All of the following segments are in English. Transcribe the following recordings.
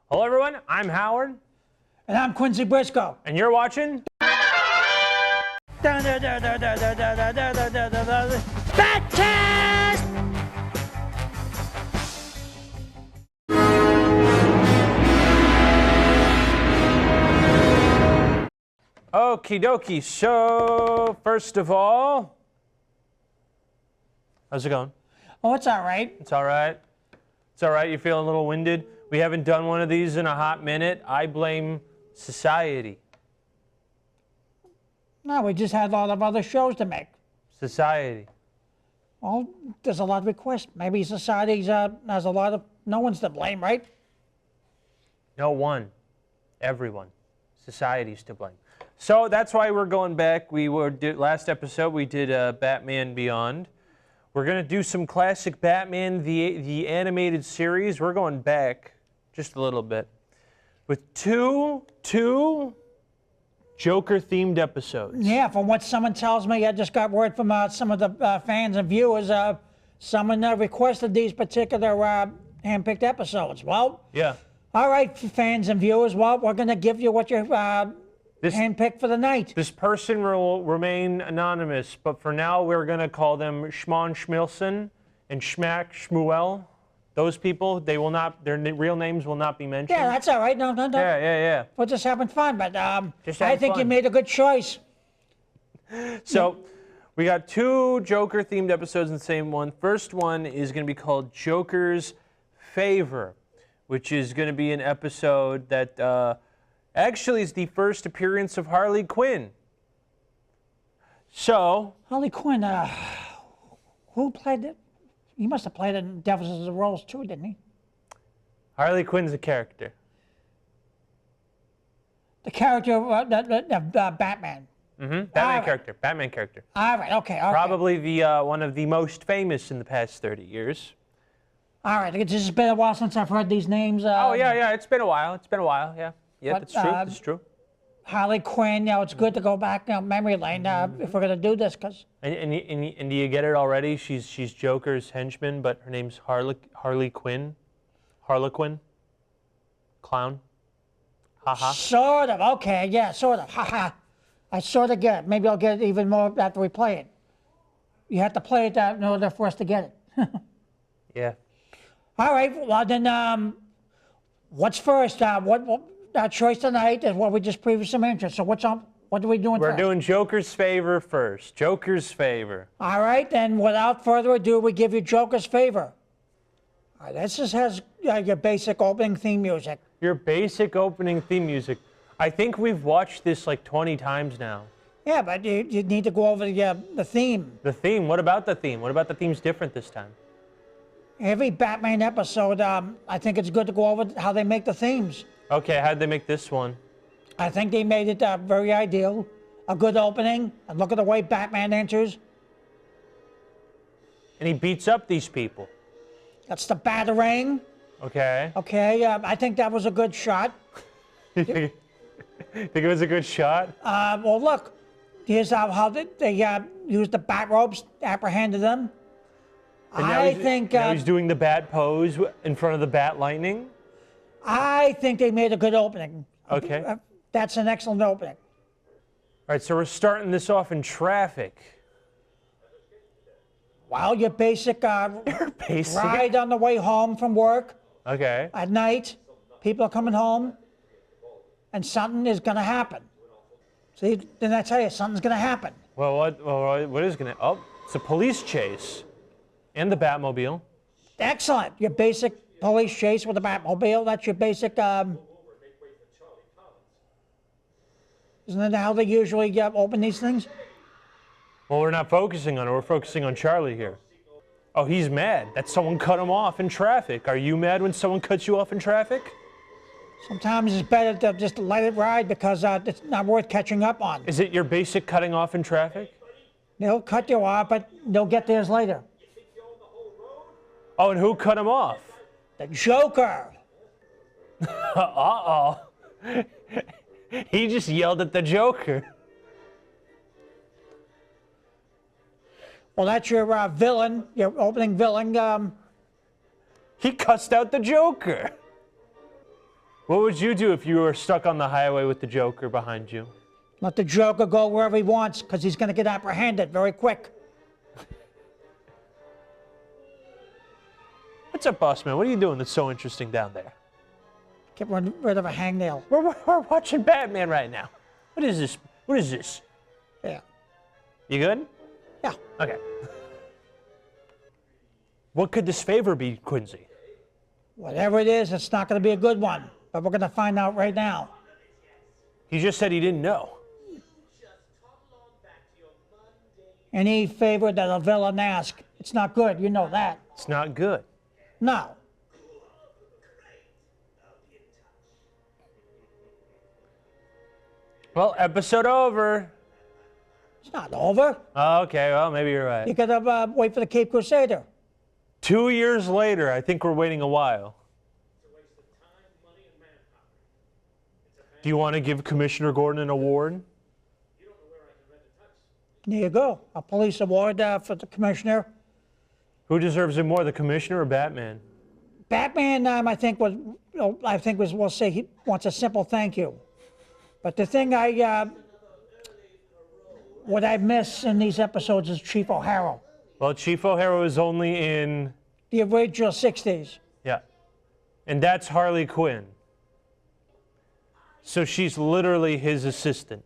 Hello everyone, I'm Howard. And I'm Quincy Brisco. And you're watching BATCAST! Okie dokie. So, first of all, how's it going? Oh, it's all right. It's all right. It's all right. You're feeling a little winded. We haven't done one of these in a hot minute. I blame society. No, we just had a lot of other shows to make. Society. Well, there's a lot of requests. Maybe society has a lot of... No one's to blame, right? No one. Everyone. Society's to blame. So that's why we're going back. Last episode we did Batman Beyond. We're gonna do some classic Batman, the animated series. We're going back just a little bit with two Joker-themed episodes. Yeah, from what someone tells me, I just got word from some of the fans and viewers. Someone requested these particular hand-picked episodes. Well, yeah. All right, fans and viewers. Well, we're gonna give you what you handpicked for the night. This person will remain anonymous, but for now we're gonna call them Schmon Schmilson and Schmack Shmuel. Those people, they will not. Their real names will not be mentioned. Yeah, that's all right. No. Yeah. We're just having fun, but I think fun. you made a good choice. So, we got two Joker-themed episodes in the same one. First one is going to be called Joker's Favor, which is going to be an episode that actually is the first appearance of Harley Quinn. So, Harley Quinn, who played it? He must have played it in Devils' roles too, didn't he? Harley Quinn's a character. The character of Batman. Batman character. All right, okay. Probably the one of the most famous in the past 30 years. All right, it's just been a while since I've heard these names. Oh, yeah, it's been a while. Yeah. Yeah, but, that's true. Harley Quinn, it's good to go back down memory lane if we're going to do this. And do you get it already? She's Joker's henchman, but her name's Harley Quinn. Harlequin? Clown? Haha. Sort of, okay, yeah, sort of. Haha. I sort of get it. Maybe I'll get it even more after we play it. You have to play it in order for us to get it. Yeah. All right, well then, what's first? Our choice tonight is what we just previously mentioned. So what are we doing first? We're doing Joker's Favor first. Joker's Favor. All right, then without further ado, we give you Joker's Favor. All right, this just has your basic opening theme music. Your basic opening theme music. I think we've watched this like 20 times now. Yeah, but you need to go over the theme. The theme? What about the theme? What about the theme's different this time? Every Batman episode, I think it's good to go over how they make the themes. Okay, how'd they make this one? I think they made it very ideal. A good opening, and look at the way Batman enters. And he beats up these people. That's the Batarang. Okay. Okay, I think that was a good shot. You think it was a good shot? Well, look, here's how they used the bat ropes, apprehended them. And now he's doing the bat pose in front of the bat lightning. I think they made a good opening. Okay. That's an excellent opening. All right, so we're starting this off in traffic. Well, your basic, ride on the way home from work. Okay. At night, people are coming home, and something is going to happen. See, didn't I tell you, something's going to happen. Well, what is going to... Oh, it's a police chase. And the Batmobile. Excellent. Your basic police chase with the Batmobile. That's your basic... Isn't that how they usually open these things? Well, we're not focusing on it. We're focusing on Charlie here. Oh, he's mad that someone cut him off in traffic. Are you mad when someone cuts you off in traffic? Sometimes it's better to just let it ride because it's not worth catching up on. Is it your basic cutting off in traffic? They'll cut you off, but they'll get theirs later. Oh, and who cut him off? The Joker. Uh-oh. He just yelled at the Joker. Well, that's your villain, your opening villain. He cussed out the Joker. What would you do if you were stuck on the highway with the Joker behind you? Let the Joker go wherever he wants, because he's going to get apprehended very quick. What's up, boss man? What are you doing that's so interesting down there? Get rid of a hangnail. We're watching Batman right now. What is this? What is this? Yeah. You good? Yeah. Okay. What could this favor be, Quincy? Whatever it is, it's not going to be a good one. But we're going to find out right now. He just said he didn't know. Any favor that a villain asks, it's not good. You know that. It's not good. No. Well, episode over. It's not over. Okay, well, maybe you're right. You got to wait for the Cape Crusader. 2 years later, I think we're waiting a while. Do you want to give Commissioner Gordon an award? There you go. A police award for the commissioner. Who deserves it more, the Commissioner or Batman? Batman, I think we'll say he wants a simple thank you. But the thing what I miss in these episodes is Chief O'Hara. Well, Chief O'Hara is only in... The original 60s. Yeah. And that's Harley Quinn. So she's literally his assistant.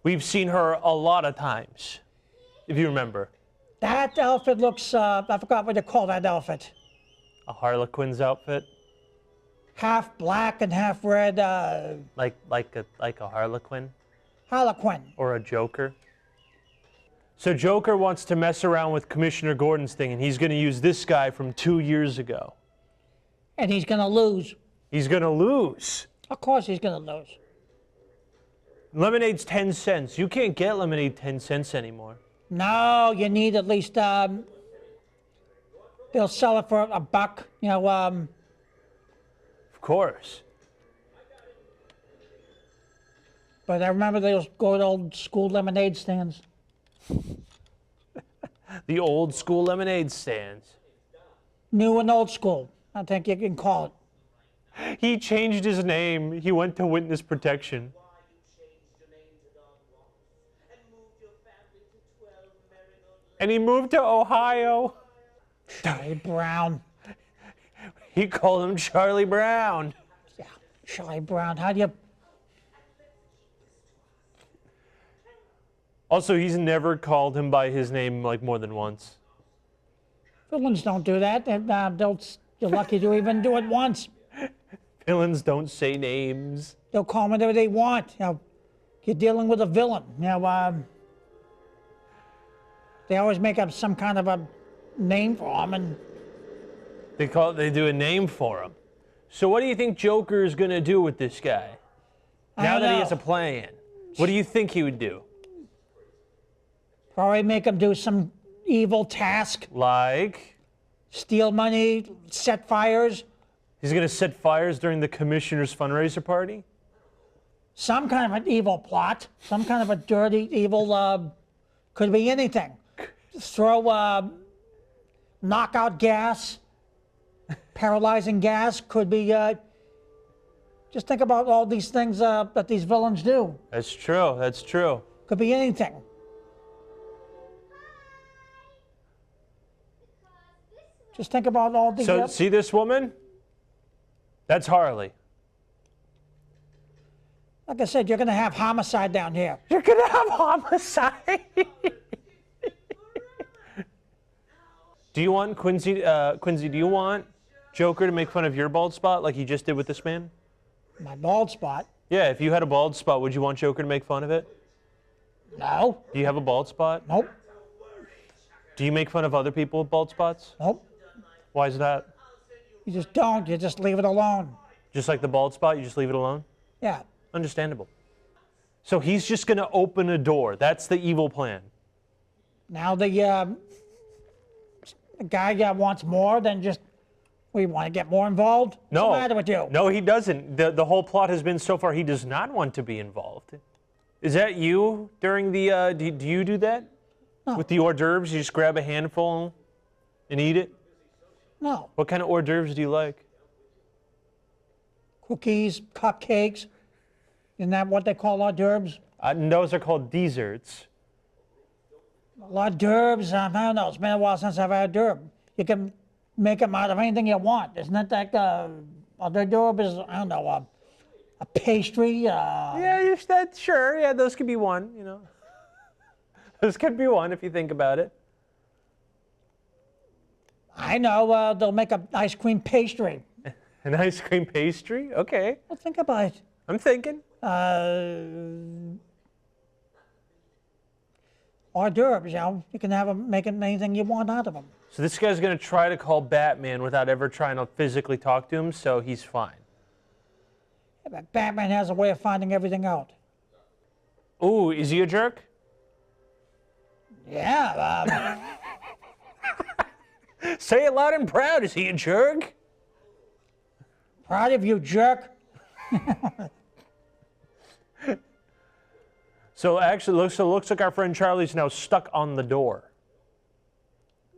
We've seen her a lot of times, if you remember. That outfit looks, I forgot what they call that outfit. A Harlequin's outfit? Half black and half red. Like a Harlequin? Harlequin. Or a Joker? So Joker wants to mess around with Commissioner Gordon's thing, and he's going to use this guy from 2 years ago. And he's going to lose. He's going to lose. Of course he's going to lose. Lemonade's 10 cents. You can't get lemonade 10 cents anymore. No, you need at least, they'll sell it for $1, you know. Of course. But I remember those good old school lemonade stands. The old school lemonade stands. New and old school, I think you can call it. He changed his name. He went to witness protection. And he moved to Ohio. Charlie Brown. He called him Charlie Brown. Yeah, Charlie Brown. How do you... Also, he's never called him by his name like more than once. Villains don't do that. You're lucky to even do it once. Villains don't say names. They'll call him whatever they want. You know, you're dealing with a villain. You know, they always make up some kind of a name for him, and they do a name for him. So what do you think Joker is going to do with this guy? Now that he has a plan, what do you think he would do? Probably make him do some evil task. Like? Steal money, set fires. He's going to set fires during the commissioner's fundraiser party? Some kind of an evil plot. Some kind of a dirty, evil, could be anything. Throw knockout gas, paralyzing gas, could be, just think about all these things that these villains do. That's true, that's true. Could be anything. Just think about all these... So, see this woman? That's Harley. Like I said, you're going to have homicide down here. You're going to have homicide? Do you want, Quincy, do you want Joker to make fun of your bald spot like he just did with this man? My bald spot? Yeah, if you had a bald spot, would you want Joker to make fun of it? No. Do you have a bald spot? Nope. Do you make fun of other people with bald spots? Nope. Why is that? You just don't. You just leave it alone. Just like the bald spot, you just leave it alone? Yeah. Understandable. So he's just going to open a door. That's the evil plan. Now the guy wants more than just, we want to get more involved? No. What's the matter with you? No, he doesn't. The whole plot has been so far he does not want to be involved. Is that you during the, do you do that? No. With the hors d'oeuvres, you just grab a handful and eat it? No. What kind of hors d'oeuvres do you like? cookies, cupcakes. Isn't that what they call hors d'oeuvres? And those are called desserts. Hors d'oeuvres, I don't know. It's been a while since I've had hors d'oeuvre. You can make them out of anything you want. Isn't it like hors d'oeuvre is, I don't know, a pastry? Yeah, you said sure. Yeah, those could be one, you know. Those could be one if you think about it. I know, they'll make an ice cream pastry. An ice cream pastry? Okay. Well, think about it. I'm thinking. Hors d'oeuvres, you know, you can have them making anything you want out of them. So this guy's going to try to call Batman without ever trying to physically talk to him, so he's fine. Yeah, but Batman has a way of finding everything out. Ooh, is he a jerk? Yeah, Say it loud and proud. Is he a jerk? proud of you, jerk. So actually, looks like our friend Charlie's now stuck on the door.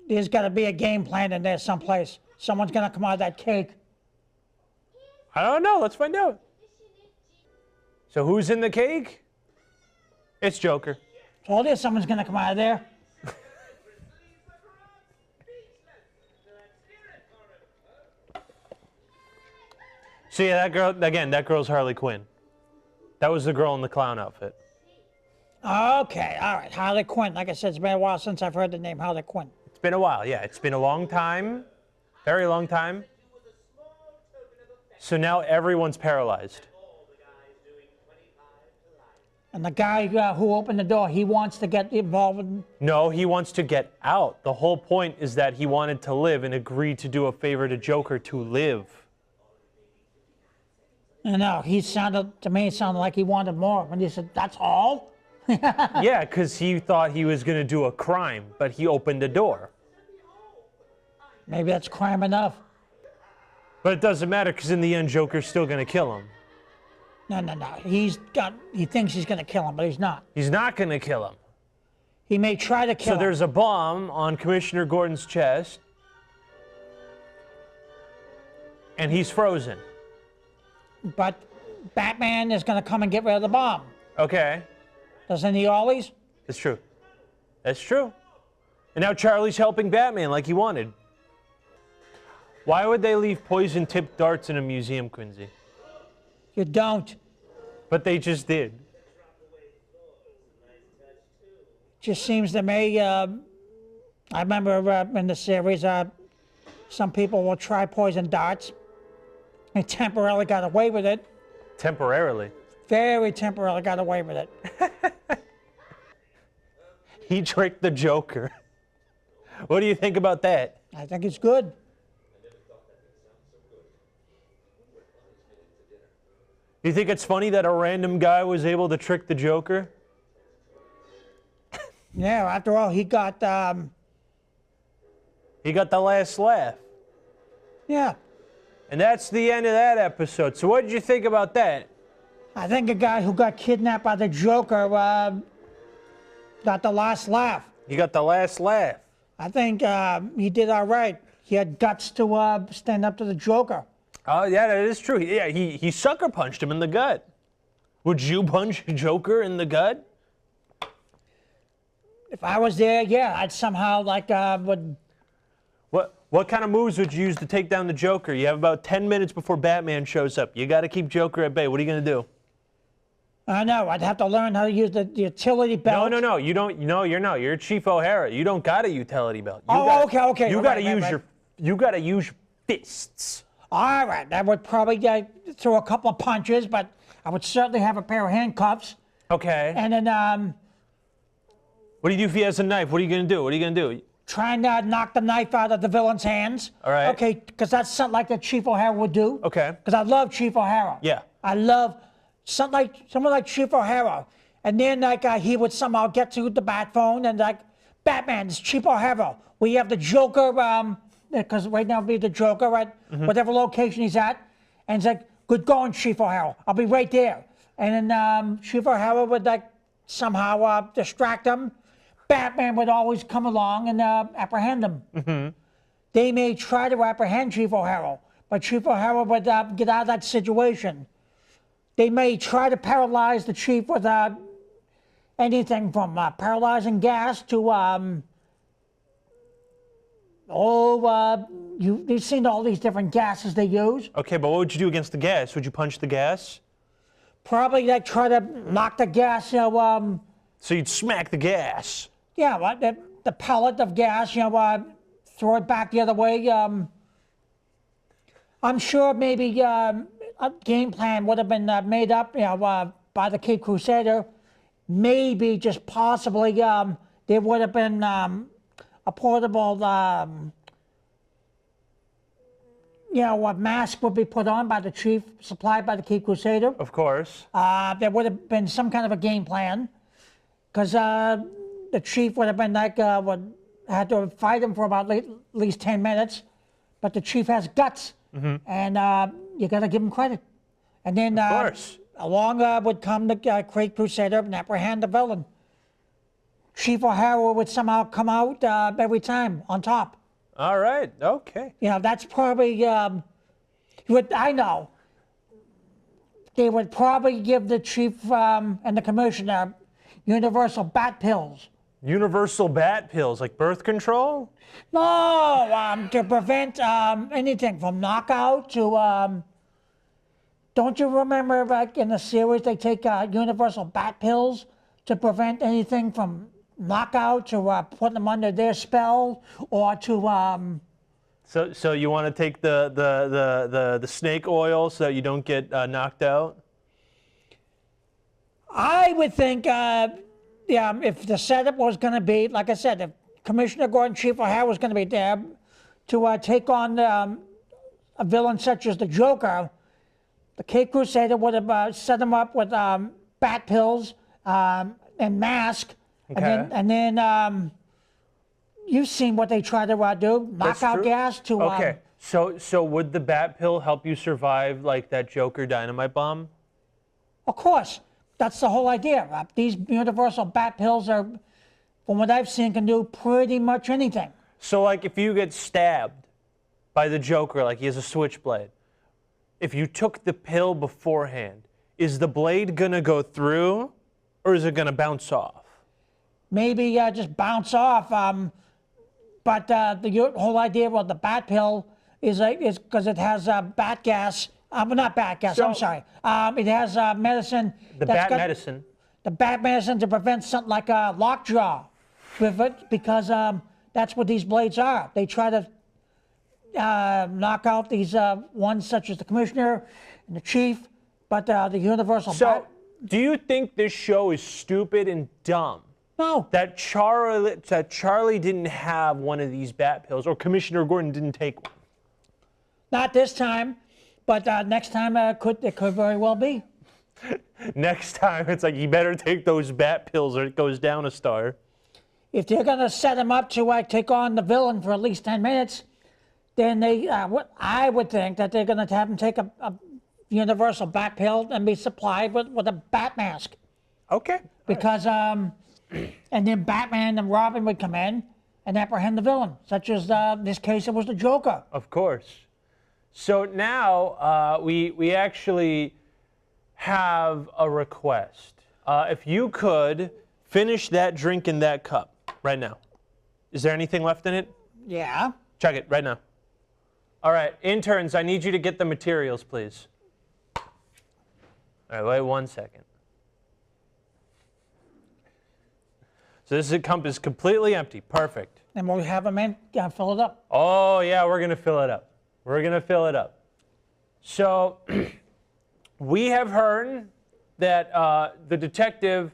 There's got to be a game plan in there someplace. Someone's going to come out of that cake. I don't know. Let's find out. So who's in the cake? It's Joker. Told you someone's going to come out of there. So yeah, that girl, again, that girl's Harley Quinn. That was the girl in the clown outfit. Okay, all right. Harley Quinn. Like I said, it's been a while since I've heard the name Harley Quinn. It's been a while, yeah. It's been a long time. Very long time. So now everyone's paralyzed. And the guy who opened the door, he wants to get involved in... No, he wants to get out. The whole point is that he wanted to live and agreed to do a favor to Joker to live. No, he sounded, to me, it sounded like he wanted more. And he said, that's all? Yeah, because he thought he was going to do a crime, but he opened the door. Maybe that's crime enough. But it doesn't matter, because in the end, Joker's still going to kill him. No. He thinks he's going to kill him, but he's not. He's not going to kill him. He may try to kill So him. there's a bomb on Commissioner Gordon's chest, and he's frozen. But Batman is going to come and get rid of the bomb. Okay, Doesn't he always? that's true. That's true. And now Charlie's helping Batman like he wanted. Why would they leave poison-tipped darts in a museum, Quincy? You don't. But they just did. Just seems to me, I remember in the series, some people will try poison darts and temporarily got away with it. Temporarily. Very temporarily got away with it. He tricked the Joker. What do you think about that? I think it's good. You think it's funny that a random guy was able to trick the Joker? Yeah, after all, he got, He got the last laugh. yeah. And that's the end of that episode. So what did you think about that? I think a guy who got kidnapped by the Joker got the last laugh. He got the last laugh. I think he did all right. He had guts to stand up to the Joker. Oh, yeah, that is true. Yeah, he sucker punched him in the gut. Would you punch Joker in the gut? If I was there, yeah, I'd somehow would. What kind of moves would you use to take down the Joker? You have about 10 minutes before Batman shows up. You got to keep Joker at bay. What are you going to do? I know. I'd have to learn how to use the utility belt. No. You don't. No, you're not. You're Chief O'Hara. You don't got a utility belt. Okay. You got to use your. You got to use your fists. All right. I would probably throw a couple of punches, but I would certainly have a pair of handcuffs. Okay. And then What do you do if he has a knife? What are you going to do? What are you going to do? try and knock the knife out of the villain's hands. All right. Okay, because that's something like that Chief O'Hara would do. Okay. Because I love Chief O'Hara. Yeah. I love someone like Chief O'Hara. And then he would somehow get to the bat phone and Batman, it's Chief O'Hara. We have the Joker, because right now it'll be the Joker at whatever location he's at. And he's like, good going, Chief O'Hara. I'll be right there. And then Chief O'Hara would somehow distract him. Batman would always come along and apprehend him. They may try to apprehend Chief O'Hara, but Chief O'Hara would get out of that situation. They may try to paralyze the chief with anything from paralyzing gas to you've seen all these different gases they use. Okay, but what would you do against the gas? Would you punch the gas? Probably they try to knock the gas, So you'd smack the gas. yeah, the pellet of gas, throw it back the other way. I'm sure maybe a game plan would have been made up, by the Cape Crusader. Maybe, just possibly, there would have been a portable, a mask would be put on by the chief, supplied by the Cape Crusader. Of course. There would have been some kind of a game plan, because the chief would have been like, had to fight him for about at least 10 minutes, but the chief has guts, and you got to give him credit. And then of course. Along would come the Cape Crusader and apprehend the villain. Chief O'Hara would somehow come out every time on top. All right, okay. That's probably what I know. They would probably give the chief and the commissioner universal bat pills. Universal bat pills, like birth control? No, to prevent anything from knockout to. Don't you remember, like in the series, they take universal bat pills to prevent anything from knockout, to put them under their spell, or to. So you want to take the snake oil so that you don't get knocked out? I would think, if the setup was going to be, like I said, if Commissioner Gordon, Chief O'Hara was going to be there to take on a villain such as the Joker, the Cape Crusader would have set him up with bat pills and mask, okay. and then you've seen what they try to do, knockout gas to. Okay, so would the bat pill help you survive like that Joker dynamite bomb? Of course, that's the whole idea. These universal bat pills are, from what I've seen, can do pretty much anything. So like if you get stabbed by the Joker, like he has a switchblade, if you took the pill beforehand, is the blade gonna go through, or is it gonna bounce off? Maybe just bounce off. But the whole idea about the bat pill is because it has bat gas. Not bat gas. I'm sorry. It has medicine. The bat medicine. The bat medicine to prevent something like a lockjaw with it, because that's what these blades are. They try to knock out these ones such as the commissioner and the chief, but the universal. So, do you think this show is stupid and dumb? No. That Charlie didn't have one of these bat pills, or Commissioner Gordon didn't take one? Not this time, but next time it could very well be. Next time, it's like, you better take those bat pills or it goes down a star. If they're going to set him up to take on the villain for at least 10 minutes, then I would think that they're going to have him take a universal bat pill and be supplied with a bat mask. Okay. Because, and then Batman and Robin would come in and apprehend the villain, such as in this case it was the Joker. Of course. So now we actually have a request. If you could finish that drink in that cup right now. Is there anything left in it? Yeah. Chug it right now. All right, interns, I need you to get the materials, please. All right, wait 1 second. So this cup is completely empty. Perfect. And we'll have him in, fill it up. Oh, yeah, we're going to fill it up. We're going to fill it up. So we have heard that the detective,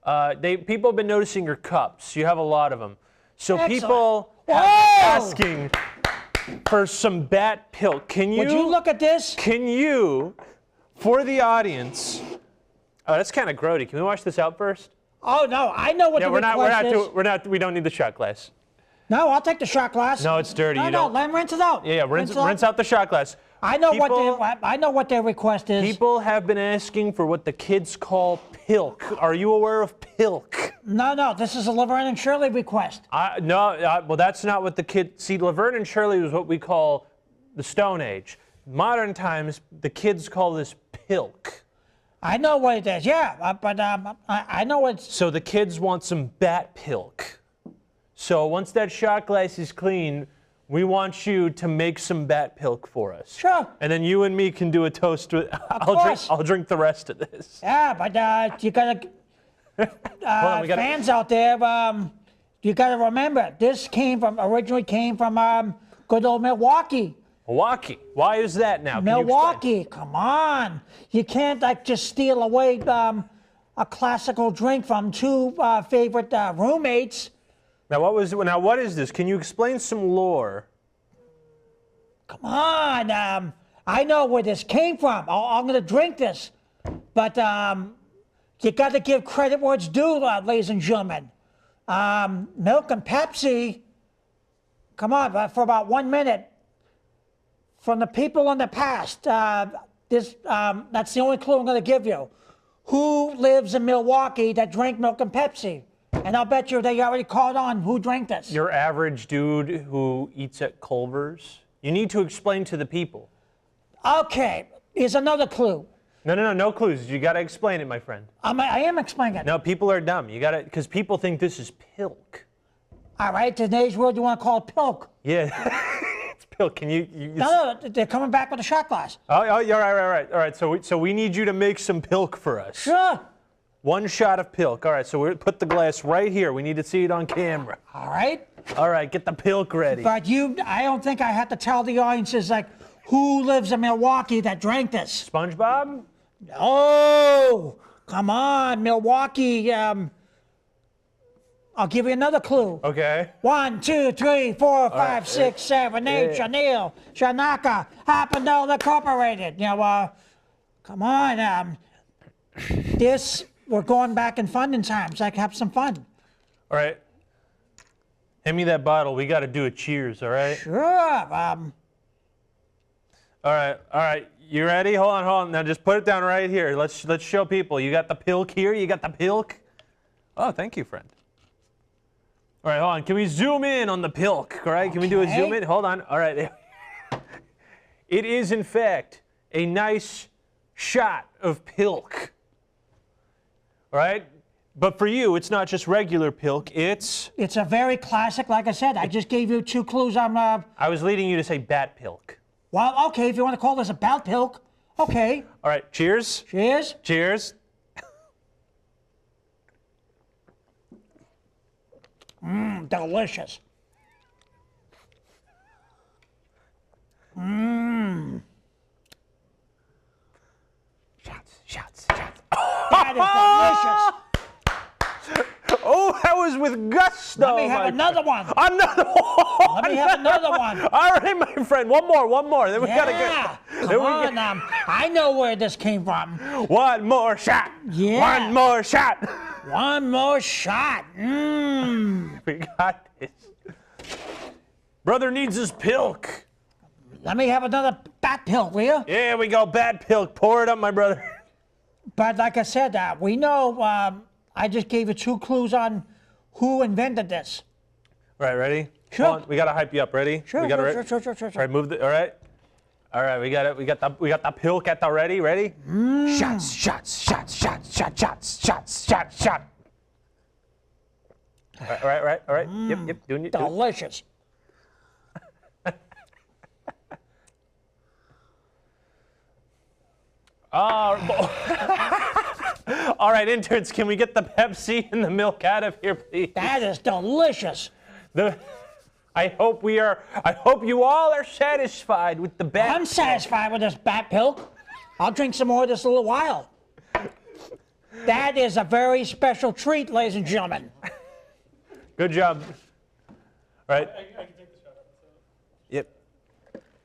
people have been noticing your cups. You have a lot of them. So Excellent. people have been asking for some bat PILK. Would you look at this? Can you, for the audience, oh, that's kind of grody. Can we wash this out first? Oh, no, I know what the request is. We don't need the shot glass. No, I'll take the shot glass. No, it's dirty. No, let him rinse it out. Yeah, rinse out the shot glass. I know what their request is. People have been asking for what the kids call PILK. Are you aware of PILK? No, this is a Laverne and Shirley request. Well, that's not what the kids... See, Laverne and Shirley was what we call the Stone Age. modern times, the kids call this PILK. I know what it is, yeah, but I know it's... So the kids want some bat PILK. So once that shot glass is clean, we want you to make some bat PILK for us. Sure. And then you and me can do a toast. I'll drink the rest of this. Yeah, but you gotta... fans out there, you gotta remember, this originally came from good old Milwaukee. Milwaukee. Why is that now? Milwaukee, come on. You can't just steal away a classical drink from two favorite roommates. Now what is this? Can you explain some lore? Come on. I know where this came from. I'm gonna drink this. But you gotta give credit where it's due, ladies and gentlemen. Milk and Pepsi, come on, for about 1 minute. From the people in the past, that's the only clue I'm going to give you. Who lives in Milwaukee that drank milk and Pepsi? And I'll bet you they already caught on who drank this. Your average dude who eats at Culver's. You need to explain to the people. Okay, here's another clue. No clues. You got to explain it, my friend. I am explaining it. No, people are dumb. You got to, because people think this is PILK. All right, today's world, you want to call it PILK. Yeah. PILK, can you No, they're coming back with a shot glass. Oh, you're right. All right, so we need you to make some PILK for us. Sure. 1 shot of PILK. All right, so we'll put the glass right here. We need to see it on camera. All right. All right, get the PILK ready. But I don't think I have to tell the audiences, like, who lives in Milwaukee that drank this? SpongeBob? No. Come on, Milwaukee. I'll give you another clue. Okay. 1, 2, 3, 4, 5, 6, 7, 8. Chanel, Shanaka, Happendoll Incorporated. You know, come on. We're going back in funding times. I can have some fun. All right. Hand me that bottle. We got to do a cheers, all right? Sure. All right. You ready? Hold on. Now just put it down right here. Let's show people. You got the PILK here? You got the PILK? Oh, thank you, friend. All right, hold on. Can we zoom in on the PILK? All right, can we do a zoom in? Hold on. All right. It is, in fact, a nice shot of PILK. All right? But for you, it's not just regular PILK. It's a very classic, like I said. I just gave you 2 clues on... I was leading you to say bat PILK. Well, okay, if you want to call this a bat PILK, okay. All right, cheers. Cheers. Cheers. Delicious. Shots. That is delicious. Oh, that was with gusto. Let me have another one. Another one. Let me have another one. All right, my friend. One more. Then we gotta get. Come on, I know where this came from. One more shot. Yeah. One more shot. One more shot. We got this. Brother needs his PILK. Let me have another bat PILK, will you? Yeah, we go. Bat PILK. Pour it up, my brother. But like I said, we know. I just gave you 2 clues on who invented this. All right, ready? Sure. Hold on. We gotta hype you up. Ready? Sure. We gotta Sure. All right, move the. All right. We got it. We got the PILK at the ready. Ready? Shots. All right. Yep. Doing it. Delicious. All right, interns, can we get the Pepsi and the milk out of here, please? That is delicious. I hope you all are satisfied with the bat. I'm satisfied with this bat PILK. I'll drink some more in just a little while. That is a very special treat, ladies and gentlemen. Good job. All right. I can take the shot. Yep.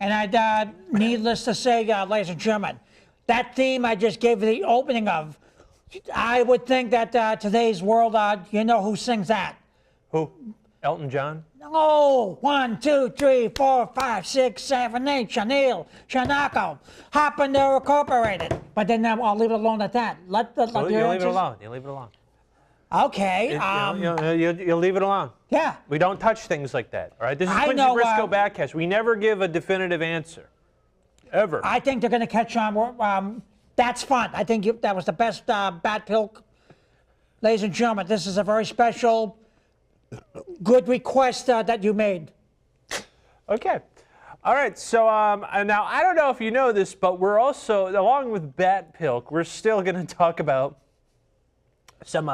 And needless to say, ladies and gentlemen, that theme I just gave you the opening of, I would think that today's world, you know who sings that? Who? Elton John? No. 1, 2, 3, 4, 5, 6, 7, 8. Chanel, Shanako, Happendoll Incorporated. But then I'll leave it alone at that. You leave it alone. Okay. You'll leave it alone. Yeah. We don't touch things like that. All right. This is I Quincy know, Brisco BATCAST. We never give a definitive answer. Ever. I think they're going to catch on. That's fun. I think that was the best Bat PILK. Ladies and gentlemen, this is a very special, good request that you made. Okay. All right. So now I don't know if you know this, but we're also, along with Bat PILK, we're still going to talk about some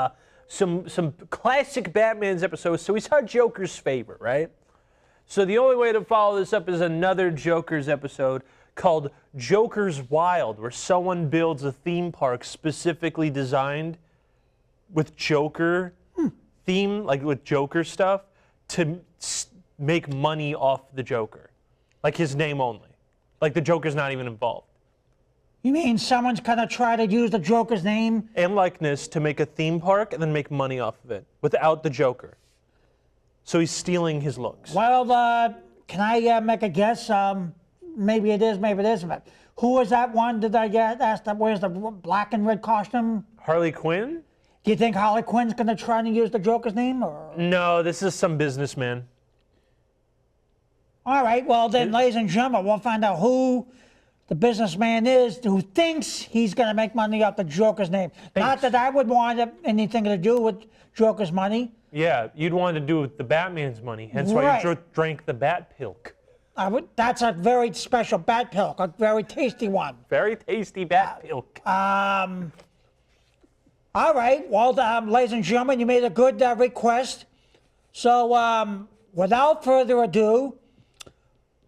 classic Batman's episodes. So we saw Joker's Favor, right? So the only way to follow this up is another Joker's episode called Joker's Wild, where someone builds a theme park specifically designed with Joker theme, like with Joker stuff, to make money off the Joker. Like his name only. Like the Joker's not even involved. You mean someone's going to try to use the Joker's name? And likeness to make a theme park and then make money off of it without the Joker. So he's stealing his looks. Well, can I make a guess? Maybe it is, maybe it isn't. But who was that one? Did I ask that wears the black and red costume? Harley Quinn? Do you think Harley Quinn's going to try to use the Joker's name? Or? No, this is some businessman. All right, well then, ladies and gentlemen, we'll find out who the businessman is who thinks he's going to make money off the Joker's name. Not that I would want anything to do with Joker's money. Yeah, you'd want to do with the Batman's money. Hence why you drank the Bat PILK. That's a very special Bat PILK, a very tasty one. Very tasty Bat PILK. All right, well, ladies and gentlemen, you made a good request. So without further ado,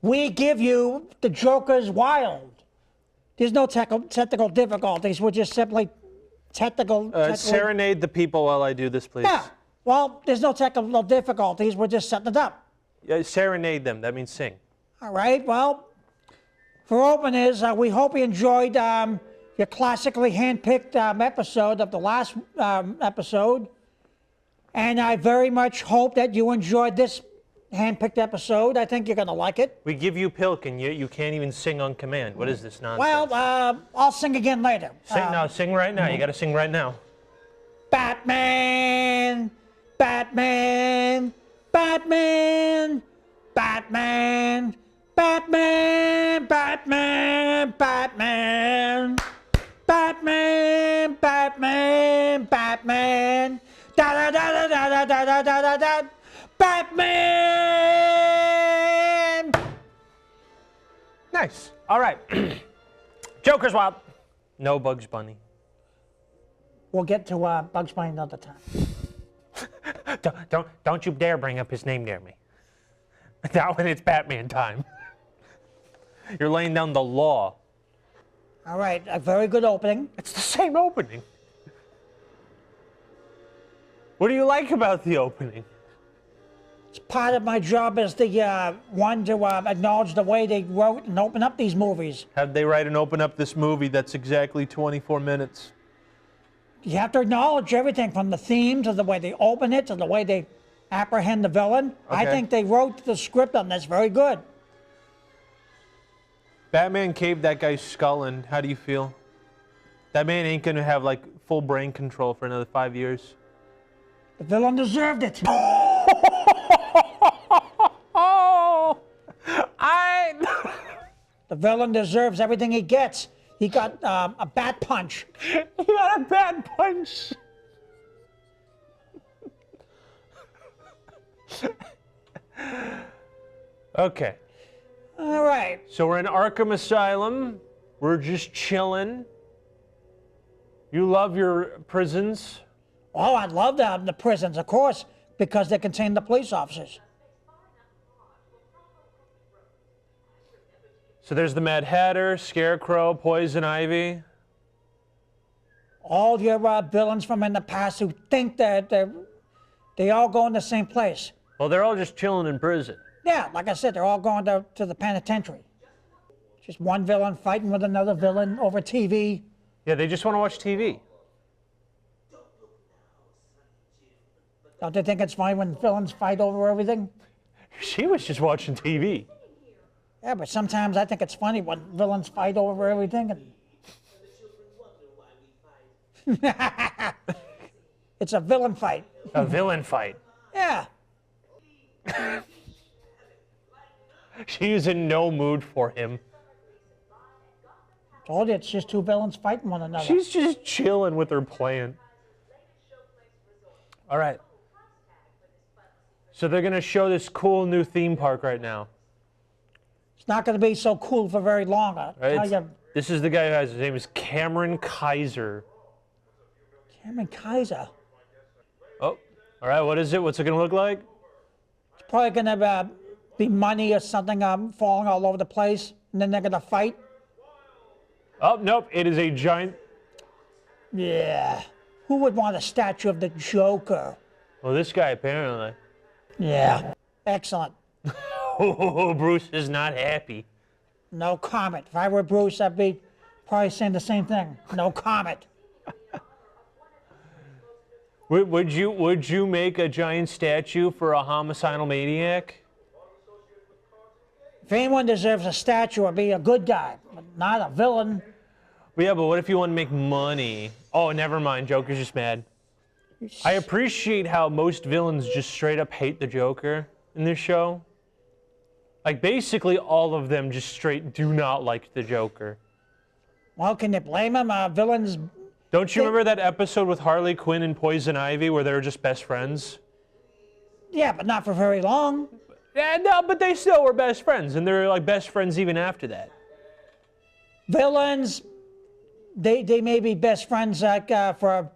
we give you the Joker's Wild. There's no technical difficulties. We're just simply technical. Serenade the people while I do this, please. Yeah. Well, there's no technical difficulties. We're just setting it up. Serenade them. That means sing. All right. Well, for openers, we hope you enjoyed your classically handpicked episode of the last episode. And I very much hope that you enjoyed this handpicked episode. I think you're going to like it. We give you PILK and you can't even sing on command. What is this nonsense? Well, I'll sing again later. Sing right now. You got to sing right now. Batman, Batman, Batman, Batman, Batman, Batman, Batman, Batman, Batman, Batman, da da da da da da da da da da, Batman. Nice. All right. Joker's Wild. No Bugs Bunny. We'll get to Bugs Bunny another time. Don't you dare bring up his name near me. Not when it's Batman time. You're laying down the law. All right, a very good opening. It's the same opening. What do you like about the opening? It's part of my job as the one to acknowledge the way they wrote and open up these movies. How'd they write and open up this movie that's exactly 24 minutes? You have to acknowledge everything from the theme to the way they open it to the way they apprehend the villain. Okay. I think they wrote the script on this very good. Batman caved that guy's skull in. How do you feel? That man ain't gonna have like full brain control for another 5 years. The villain deserved it. Oh, The villain deserves everything he gets. He got a bat punch. He got a bat punch. Okay. All right. So we're in Arkham Asylum. We're just chilling. You love your prisons. Oh, I love the prisons, of course, because they contain the police officers. So there's the Mad Hatter, Scarecrow, Poison Ivy. All your villains from in the past who think that they all go in the same place. Well, they're all just chilling in prison. Yeah, like I said, they're all going to the penitentiary. Just one villain fighting with another villain over TV. Yeah, they just want to watch TV. Don't they think it's funny when villains fight over everything? She was just watching TV. Yeah, but sometimes I think it's funny when villains fight over everything. And it's a villain fight. A villain fight. Yeah. She is in no mood for him. Told you, it's just two villains fighting one another. She's just chilling with her plan. All right. So they're going to show this cool new theme park right now. It's not going to be so cool for very long. I'll tell you. This is the guy who has, his name is Cameron Kaiser. Cameron Kaiser. Oh, all right, what is it? What's it going to look like? It's probably going to be money or something falling all over the place, and then they're going to fight. Oh, nope, it is a giant... Yeah. Who would want a statue of the Joker? Well, this guy apparently. Yeah. Excellent. Oh, Bruce is not happy. No comment. If I were Bruce, I'd be probably saying the same thing. No comment. Would you make a giant statue for a homicidal maniac? If anyone deserves a statue, it'd be a good guy, but not a villain. Well, yeah, but what if you want to make money? Oh, never mind. Joker's just mad. I appreciate how most villains just straight up hate the Joker in this show. Like, basically all of them just straight do not like the Joker. Well, can you blame him? Villains... Don't you remember that episode with Harley Quinn and Poison Ivy where they were just best friends? Yeah, but not for very long. Yeah, no, but they still were best friends, and they're like best friends even after that. Villains, they may be best friends like for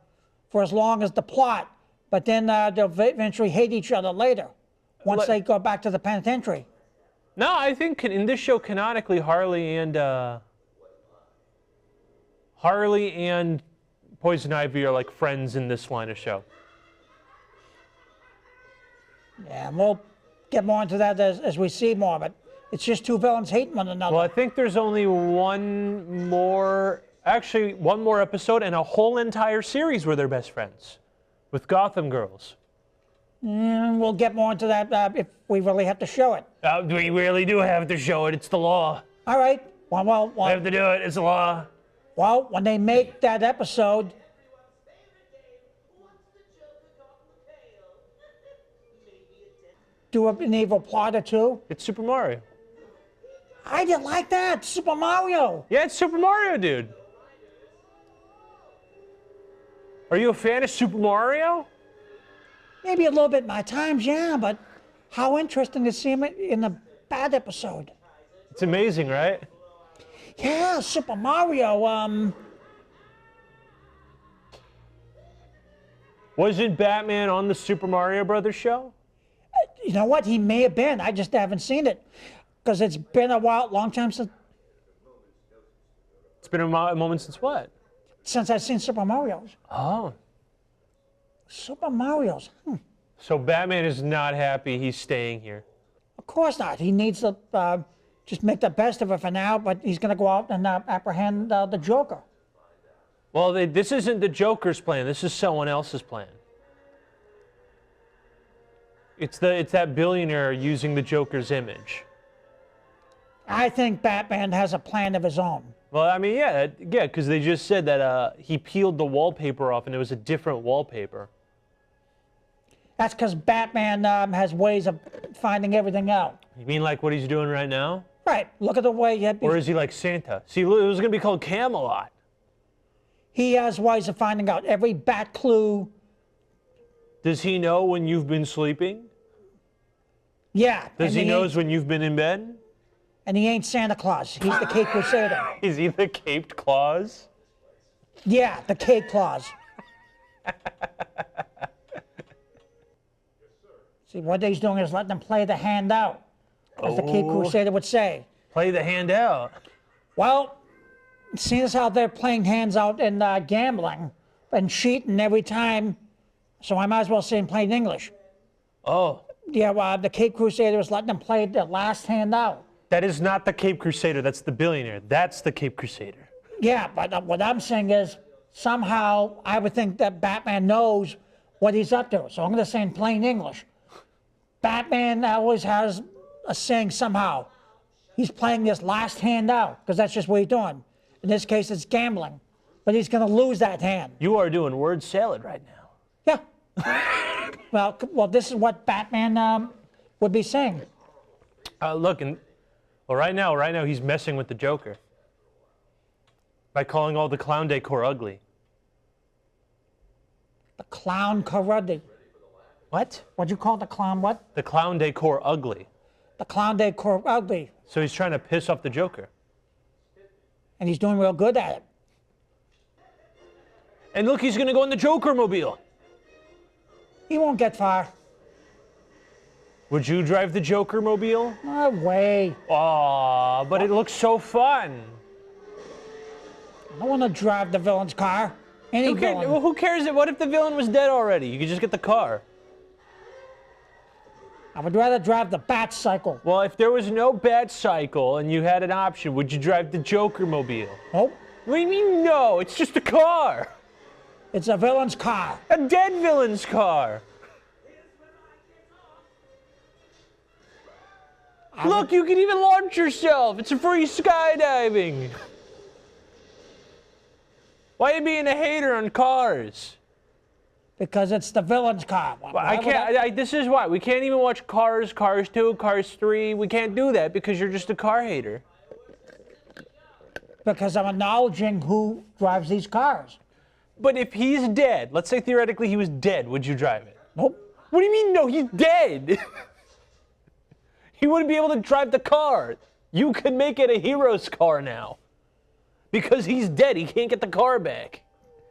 as long as the plot, but then they'll eventually hate each other later once they go back to the penitentiary. No, I think in this show, canonically, Harley and Poison Ivy are like friends in this line of show. Yeah, and we'll get more into that as we see more, but it's just two villains hating one another. Well, I think there's only one more episode and a whole entire series where they're best friends with Gotham Girls. And we'll get more into that if we really have to show it. We really do have to show it. It's the law. All right. Well, We have to do it. It's the law. Well, when they make that episode, do an evil plot or two. It's Super Mario. I didn't like that. Super Mario. Yeah, it's Super Mario, dude. Are you a fan of Super Mario? Maybe a little bit my times, yeah, but how interesting to see him in a bad episode. It's amazing, right? Yeah, Super Mario, Wasn't Batman on the Super Mario Brothers show? You know what? He may have been. I just haven't seen it. Because it's been a long time It's been a moment since what? since I've seen Super Mario's. Oh. Super Mario's. So Batman is not happy he's staying here. Of course not. He needs to just make the best of it for now, but he's going to go out and apprehend the Joker. Well, this isn't the Joker's plan. This is someone else's plan. It's that billionaire using the Joker's image. I think Batman has a plan of his own. Well, I mean, yeah, because they just said that he peeled the wallpaper off and it was a different wallpaper. That's because Batman has ways of finding everything out. You mean like what he's doing right now? Right. Look at the way he... Or is he like Santa? See, it was going to be called Camelot. He has ways of finding out every bat clue. Does he know when you've been sleeping? Yeah. Does he know when you've been in bed? And he ain't Santa Claus. He's the Cape Crusader. Is he the Caped Claus? Yeah, the Cape Claus. See, what he's doing is letting them play the hand out, as the Cape Crusader would say. Play the hand out. Well, seeing as how they're playing hands out in gambling and cheating every time, so I might as well say in plain English. Oh. Yeah, the Cape Crusader is letting them play the last hand out. That is not the Cape Crusader. That's the billionaire. That's the Cape Crusader. Yeah, but what I'm saying is somehow I would think that Batman knows what he's up to. So I'm going to say in plain English. Batman always has a saying somehow. He's playing this last hand out because that's just what he's doing. In this case, it's gambling. But he's going to lose that hand. You are doing word salad right now. Yeah. well, this is what Batman would be saying. Look, right now he's messing with the Joker. By calling all the clown decor ugly. The clown karate. What? What'd you call the clown what? The clown decor ugly. The clown decor ugly. So he's trying to piss off the Joker. And he's doing real good at it. And look, he's going to go in the Joker mobile. He won't get far. Would you drive the Joker mobile? No way. Aw, but it looks so fun. I want to drive the villain's car. Any villain. Well, who cares? What if the villain was dead already? You could just get the car. I would rather drive the bat cycle. Well, if there was no bat cycle and you had an option, would you drive the Joker mobile? Nope. What do you mean no? It's just a car. It's a villain's car. A dead villain's car. Look, you can even launch yourself. It's a free skydiving. Why are you being a hater on cars? Because it's the villain's car. Well, I can't. This is why we can't even watch Cars, Cars 2, Cars 3. We can't do that because you're just a car hater. Because I'm acknowledging who drives these cars. But if he's dead, let's say theoretically he was dead, would you drive it? Nope. What do you mean no? He's dead. He wouldn't be able to drive the car. You could make it a hero's car now. Because he's dead, he can't get the car back.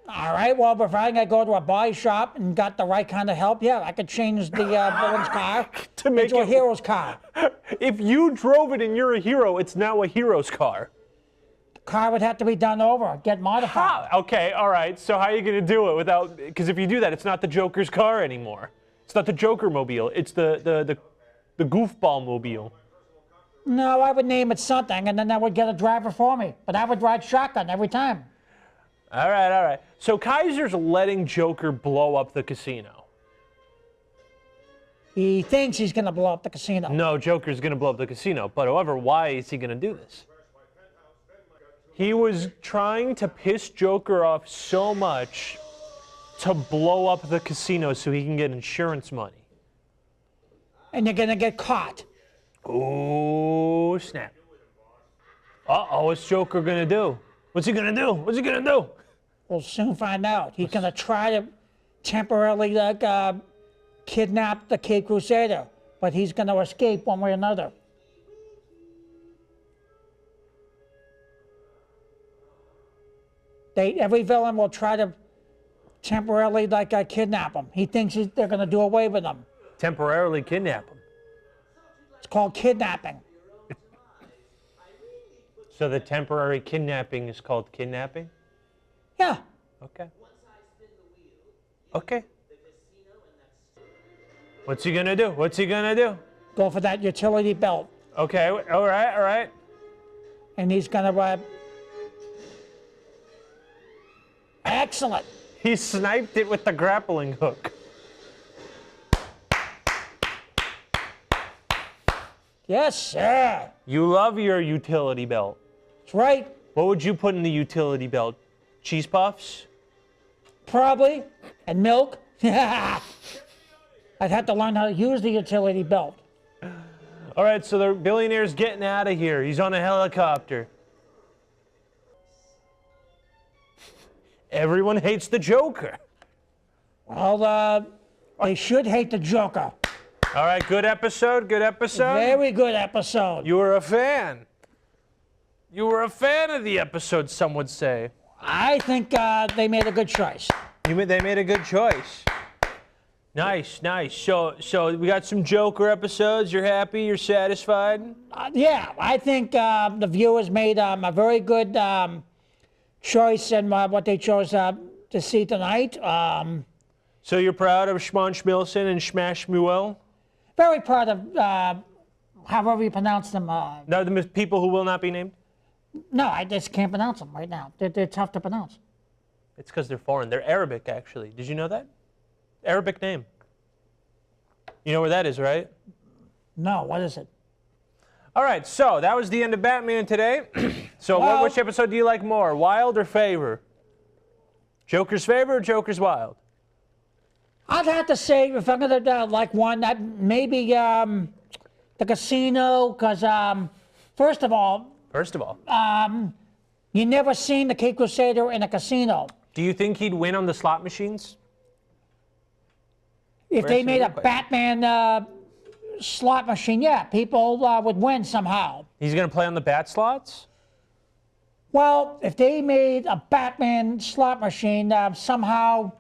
All right, well, if I can go to a body shop and got the right kind of help, yeah, I could change the villain's car To make into a it- hero's car. If you drove it and you're a hero, it's now a hero's car. The car would have to be done over, get modified. Okay, all right. So how are you going to do it without? Because if you do that, it's not the Joker's car anymore. It's not the Joker mobile. It's the goofball mobile. No, I would name it something, and then I would get a driver for me. But I would ride shotgun every time. All right, all right. So Kaiser's letting Joker blow up the casino. He thinks he's going to blow up the casino. No, Joker's going to blow up the casino. But however, why is he going to do this? He was trying to piss Joker off so much to blow up the casino so he can get insurance money. And you're going to get caught. Oh, snap. Uh-oh, what's Joker going to do? What's he going to do? What's he going to do? We'll soon find out. He's going to try to temporarily kidnap the Kid Crusader, but he's going to escape one way or another. Every villain will try to temporarily kidnap him. He thinks they're going to do away with him. Temporarily kidnap him. It's called kidnapping. So the temporary kidnapping is called kidnapping? Yeah. Okay. Okay. What's he gonna do? What's he gonna do? Go for that utility belt. Okay, all right, all right. And he's going to... Excellent. He sniped it with the grappling hook. Yes, sir. You love your utility belt. That's right. What would you put in the utility belt? Cheese puffs? Probably. And milk. I'd have to learn how to use the utility belt. All right, so the billionaire's getting out of here. He's on a helicopter. Everyone hates the Joker. Well, they should hate the Joker. All right, good episode, good episode. Very good episode. You were a fan. You were a fan of the episode, some would say. I think they made a good choice. They made a good choice. Nice, nice. So we got some Joker episodes. You're happy? You're satisfied? Yeah, I think the viewers made a very good choice in what they chose to see tonight. So you're proud of Schmonch Milson and Schmash Muel? Very proud of however you pronounce them. No, the people who will not be named? No, I just can't pronounce them right now. They're tough to pronounce. It's because they're foreign. They're Arabic, actually. Did you know that? Arabic name. You know where that is, right? No, what is it? All right, so that was the end of Batman today. So Well- which episode do you like more, Wild or Favor? Joker's Favor or Joker's Wild? I'd have to say, if I'm going to like one, that maybe the casino, because first of all, You never seen the Cape Crusader in a casino. Do you think he'd win on the slot machines? If We're they asking made a a good question. Batman slot machine, yeah, people would win somehow. He's going to play on the bat slots? Well, if they made a Batman slot machine, somehow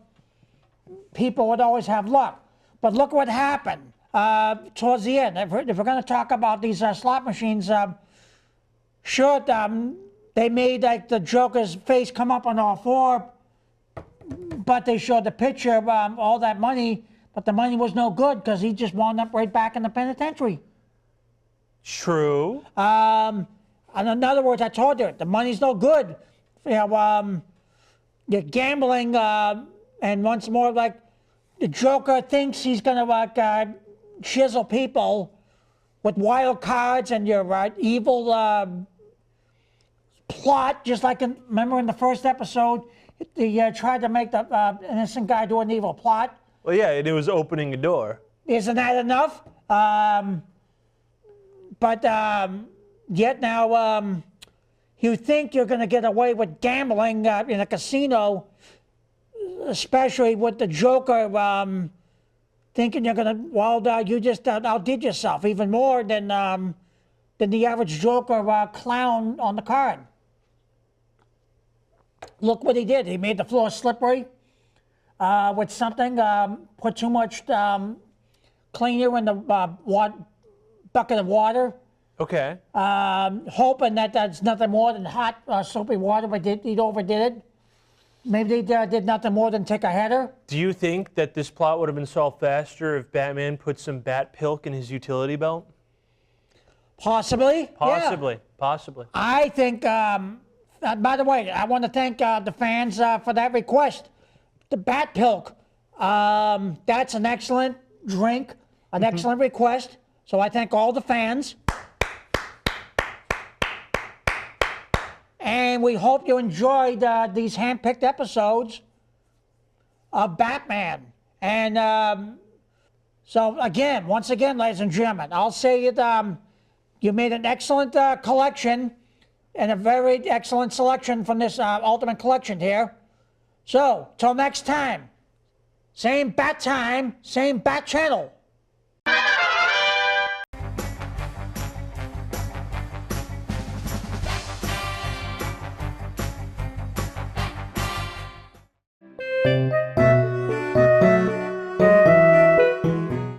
people would always have luck. But look what happened towards the end. If we're going to talk about these slot machines, sure, they made like the Joker's face come up on all four, but they showed the picture of all that money, but the money was no good because he just wound up right back in the penitentiary. True. And in other words, I told you, the money's no good. You know, you're gambling, and once more, like, the Joker thinks he's going to chisel people with wild cards and your evil plot, just like, remember in the first episode, they tried to make the innocent guy do an evil plot. Well, yeah, and it was opening a door. Isn't that enough? Yet now, you think you're going to get away with gambling in a casino, especially with the Joker thinking you're going to, well, you just outdid yourself even more than the average Joker clown on the card. Look what he did. He made the floor slippery with something, put too much cleaner in the bucket of water. Okay. Hoping that that's nothing more than hot, soapy water, but he overdid it. Maybe they did nothing more than take a header. Do you think that this plot would have been solved faster if Batman put some bat PILK in his utility belt? Possibly. Possibly. Yeah. Possibly. I think, by the way, I want to thank the fans for that request. The Bat PILK. That's an excellent drink, an excellent request. So I thank all the fans. And we hope you enjoyed these hand-picked episodes of Batman. And so again, once again, ladies and gentlemen, I'll say that you made an excellent collection and a very excellent selection from this Ultimate Collection here. So, till next time, same Bat channel.